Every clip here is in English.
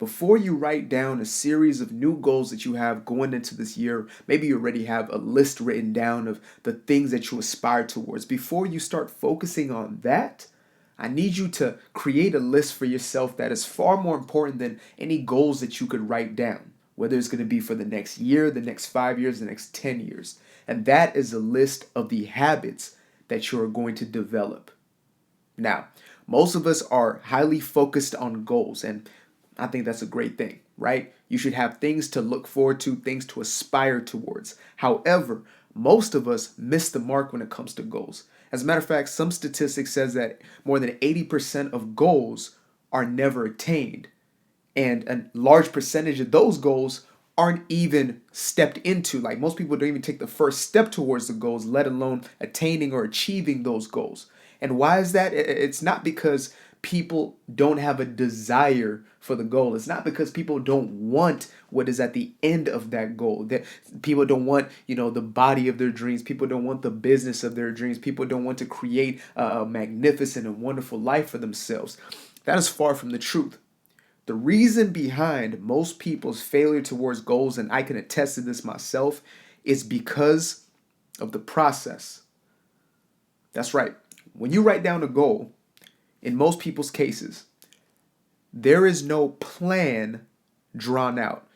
before you write down a series of new goals that you have going into this year, maybe you already have a list written down of the things that you aspire towards. Before you start focusing on that, I need you to create a list for yourself that is far more important than any goals that you could write down, whether it's going to be for the next year, the next 5 years, the next 10 years. And that is a list of the habits that you are going to develop. Now, most of us are highly focused on goals, and I think that's a great thing, right? You should have things to look forward to, things to aspire towards. However, most of us miss the mark when it comes to goals. As a matter of fact, some statistics says that more than 80% of goals are never attained, and a large percentage of those goals aren't even stepped into. Like most people don't even take the first step towards the goals, let alone attaining or achieving those goals. And why is that? It's not because people don't have a desire for the goal. It's not because people don't want what is at the end of that goal. That people don't want, the body of their dreams. People don't want the business of their dreams. People don't want to create a magnificent and wonderful life for themselves. That is far from the truth. The reason behind most people's failure towards goals, and I can attest to this myself, is because of the process. That's right. When you write down a goal, in most people's cases, there is no plan drawn out.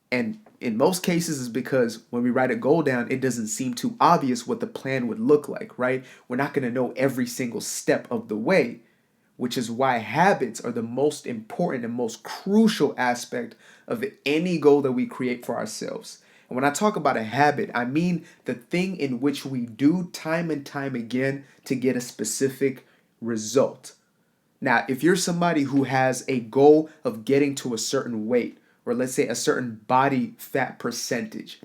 And in most cases, it's because when we write a goal down, it doesn't seem too obvious what the plan would look like, right? We're not going to know every single step of the way, which is why habits are the most important and most crucial aspect of any goal that we create for ourselves. And when I talk about a habit, I mean the thing in which we do time and time again to get a specific result. Now, if you're somebody who has a goal of getting to a certain weight, or let's say a certain body fat percentage,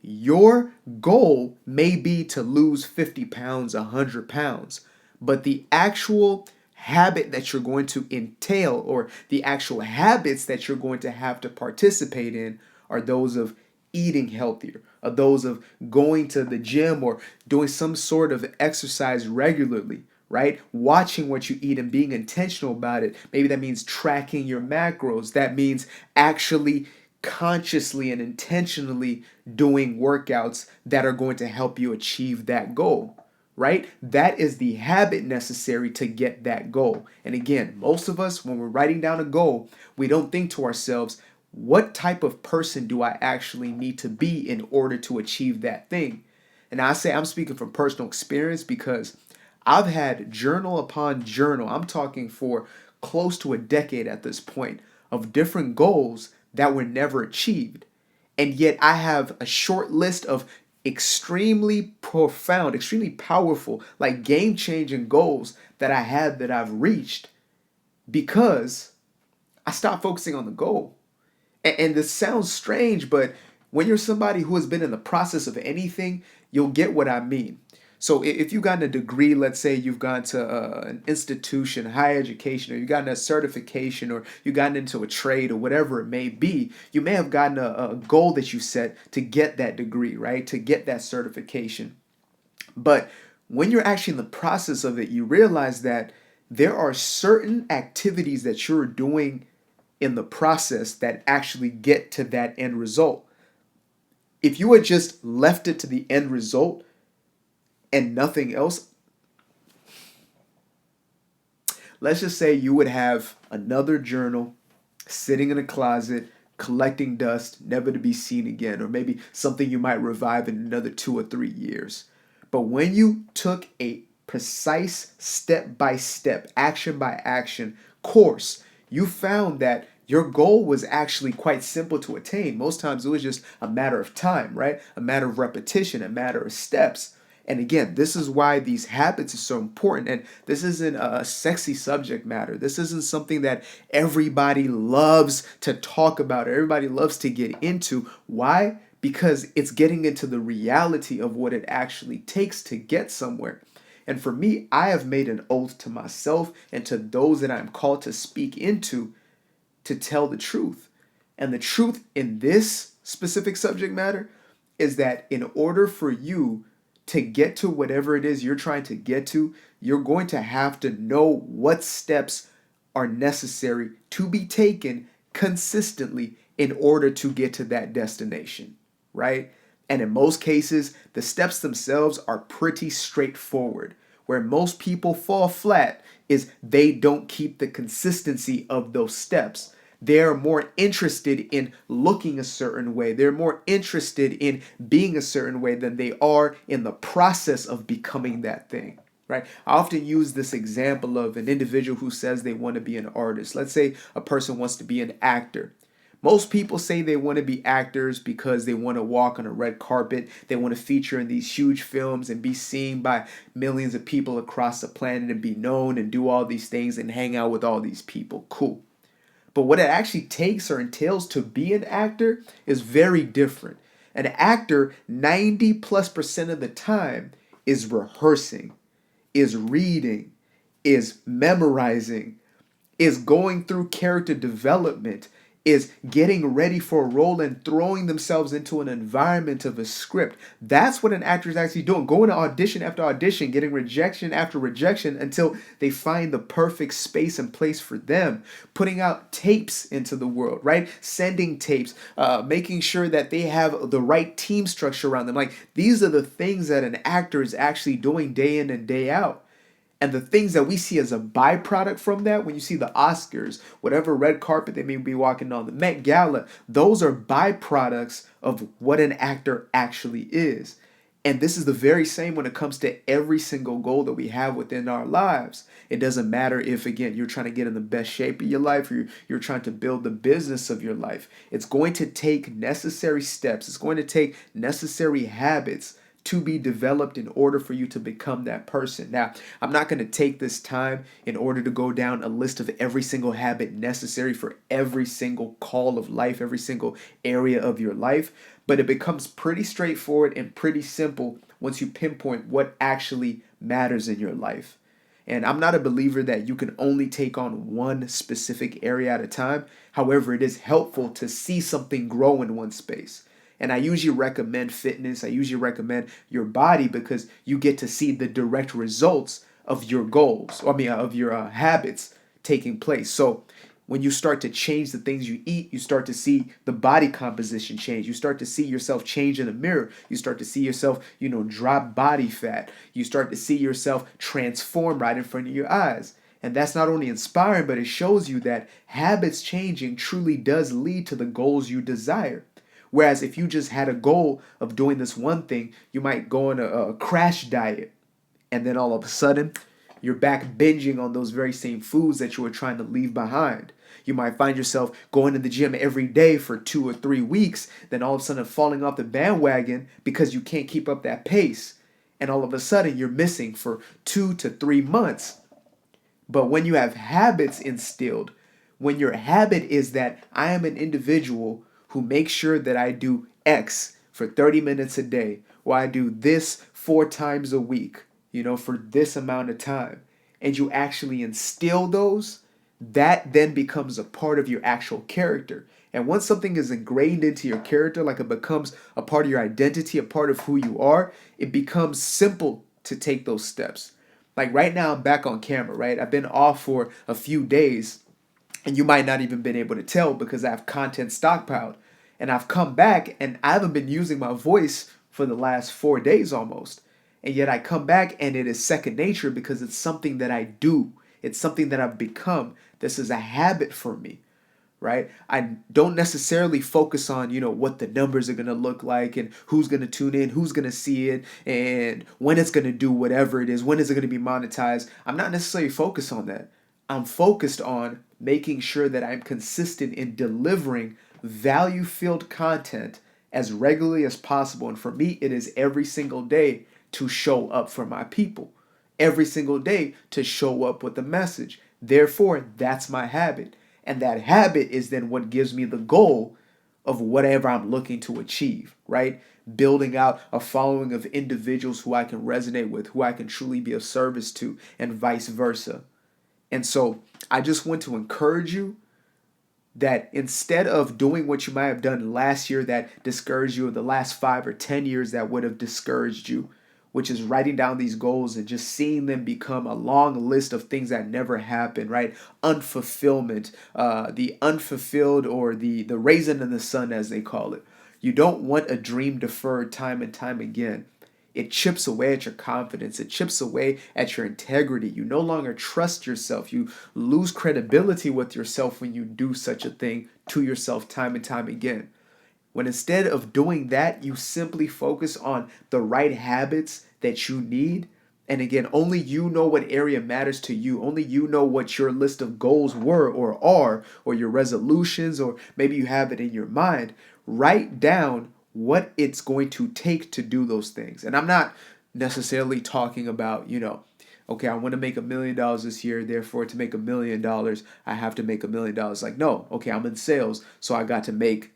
your goal may be to lose 50 pounds, 100 pounds, but the actual habit that you're going to entail, or the actual habits that you're going to have to participate in, are those of eating healthier, are those of going to the gym or doing some sort of exercise regularly, right? Watching what you eat and being intentional about it. Maybe that means tracking your macros. That means actually consciously and intentionally doing workouts that are going to help you achieve that goal, right? That is the habit necessary to get that goal. And again, most of us, when we're writing down a goal, we don't think to ourselves, what type of person do I actually need to be in order to achieve that thing? And I say I'm speaking from personal experience because I've had journal upon journal, I'm talking for close to a decade at this point, of different goals that were never achieved. And yet I have a short list of extremely profound, extremely powerful, like game-changing goals that I had that I've reached because I stopped focusing on the goal. And this sounds strange, but when you're somebody who has been in the process of anything, you'll get what I mean. So if you've gotten a degree, let's say you've gone to an institution, higher education, or you've gotten a certification, or you've gotten into a trade, or whatever it may be, you may have gotten a goal that you set to get that degree, right? To get that certification. But when you're actually in the process of it, you realize that there are certain activities that you're doing in the process that actually get to that end result. If you had just left it to the end result and nothing else, let's just say you would have another journal sitting in a closet, collecting dust, never to be seen again, or maybe something you might revive in another 2 or 3 years. But when you took a precise step-by-step, action-by-action course, you found that your goal was actually quite simple to attain. Most times it was just a matter of time, right? A matter of repetition, a matter of steps. And again, this is why these habits are so important. And this isn't a sexy subject matter. This isn't something that everybody loves to talk about, or everybody loves to get into. Why? Because it's getting into the reality of what it actually takes to get somewhere. And for me, I have made an oath to myself and to those that I'm called to speak into to tell the truth. And the truth in this specific subject matter is that in order for you to get to whatever it is you're trying to get to, you're going to have to know what steps are necessary to be taken consistently in order to get to that destination, right? And in most cases, the steps themselves are pretty straightforward. Where most people fall flat is they don't keep the consistency of those steps. They're more interested in looking a certain way. They're more interested in being a certain way than they are in the process of becoming that thing, right? I often use this example of an individual who says they want to be an artist. Let's say a person wants to be an actor. Most people say they want to be actors because they want to walk on a red carpet. They want to feature in these huge films and be seen by millions of people across the planet and be known and do all these things and hang out with all these people. Cool. But what it actually takes or entails to be an actor is very different. An actor, 90+% of the time, is rehearsing, is reading, is memorizing, is going through character development, is getting ready for a role and throwing themselves into an environment of a script. That's what an actor is actually doing. Going to audition after audition, getting rejection after rejection until they find the perfect space and place for them. Putting out tapes into the world, right? Sending tapes, making sure that they have the right team structure around them. Like, these are the things that an actor is actually doing day in and day out. And the things that we see as a byproduct from that, when you see the Oscars, whatever red carpet they may be walking on, the Met Gala, those are byproducts of what an actor actually is. And this is the very same when it comes to every single goal that we have within our lives. It doesn't matter if, again, you're trying to get in the best shape of your life or you're trying to build the business of your life. It's going to take necessary steps. It's going to take necessary habits to be developed in order for you to become that person. Now, I'm not going to take this time in order to go down a list of every single habit necessary for every single call of life, every single area of your life, but it becomes pretty straightforward and pretty simple once you pinpoint what actually matters in your life. And I'm not a believer that you can only take on one specific area at a time. However, it is helpful to see something grow in one space. And I usually recommend fitness. I usually recommend your body because you get to see the direct results of your goals, of your habits taking place. So when you start to change the things you eat, you start to see the body composition change. You start to see yourself change in the mirror. You start to see yourself, drop body fat. You start to see yourself transform right in front of your eyes. And that's not only inspiring, but it shows you that habits changing truly does lead to the goals you desire. Whereas if you just had a goal of doing this one thing, you might go on a crash diet. And then all of a sudden, you're back binging on those very same foods that you were trying to leave behind. You might find yourself going to the gym every day for 2 or 3 weeks, then all of a sudden falling off the bandwagon because you can't keep up that pace. And all of a sudden, you're missing for 2 to 3 months. But when you have habits instilled, when your habit is that I am an individual who makes sure that I do X for 30 minutes a day, or I do this 4 times a week, for this amount of time, and you actually instill those, that then becomes a part of your actual character. And once something is ingrained into your character, like it becomes a part of your identity, a part of who you are, it becomes simple to take those steps. Like right now, I'm back on camera, right? I've been off for a few days, and you might not even been able to tell because I have content stockpiled. And I've come back and I haven't been using my voice for the last 4 days almost. And yet I come back and it is second nature because it's something that I do. It's something that I've become. This is a habit for me, right? I don't necessarily focus on, what the numbers are going to look like and who's going to tune in, who's going to see it, and when it's going to do whatever it is, when is it going to be monetized. I'm not necessarily focused on that. I'm focused on making sure that I'm consistent in delivering value-filled content as regularly as possible. And for me, it is every single day to show up for my people. Every single day to show up with a message. Therefore, that's my habit. And that habit is then what gives me the goal of whatever I'm looking to achieve, right? Building out a following of individuals who I can resonate with, who I can truly be of service to, and vice versa. And so I just want to encourage you that instead of doing what you might have done last year that discouraged you, or the last 5 or 10 years that would have discouraged you, which is writing down these goals and just seeing them become a long list of things that never happened, right? Unfulfillment, the unfulfilled, or the raisin in the sun, as they call it. You don't want a dream deferred time and time again. It chips away at your confidence. It chips away at your integrity. You no longer trust yourself. You lose credibility with yourself when you do such a thing to yourself time and time again. When instead of doing that, you simply focus on the right habits that you need. And again, only you know what area matters to you. Only you know what your list of goals were or are, or your resolutions, or maybe you have it in your mind. Write down what it's going to take to do those things. And I'm not necessarily talking about, okay, I want to make $1 million this year. Therefore, to make $1 million, I have to make $1 million. Like, no, okay, I'm in sales, so I got to make,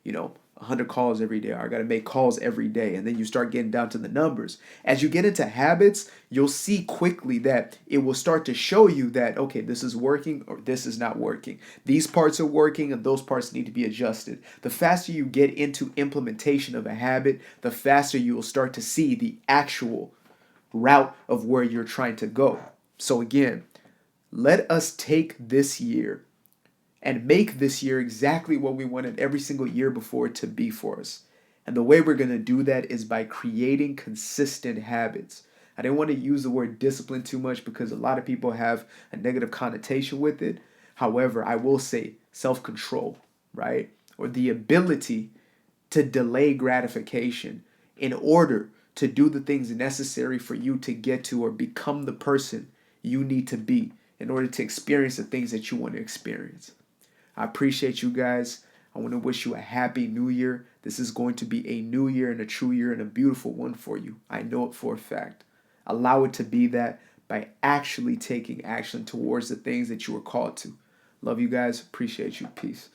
100 calls every day. Or I got to make calls every day. And then you start getting down to the numbers. As you get into habits, you'll see quickly that it will start to show you that, okay, this is working or this is not working. These parts are working and those parts need to be adjusted. The faster you get into implementation of a habit, the faster you will start to see the actual route of where you're trying to go. So again, let us take this year and make this year exactly what we wanted every single year before it to be for us. And the way we're going to do that is by creating consistent habits. I didn't want to use the word discipline too much because a lot of people have a negative connotation with it. However, I will say self-control, right? Or the ability to delay gratification in order to do the things necessary for you to get to or become the person you need to be in order to experience the things that you want to experience. I appreciate you guys. I want to wish you a happy new year. This is going to be a new year and a true year and a beautiful one for you. I know it for a fact. Allow it to be that by actually taking action towards the things that you are called to. Love you guys. Appreciate you. Peace.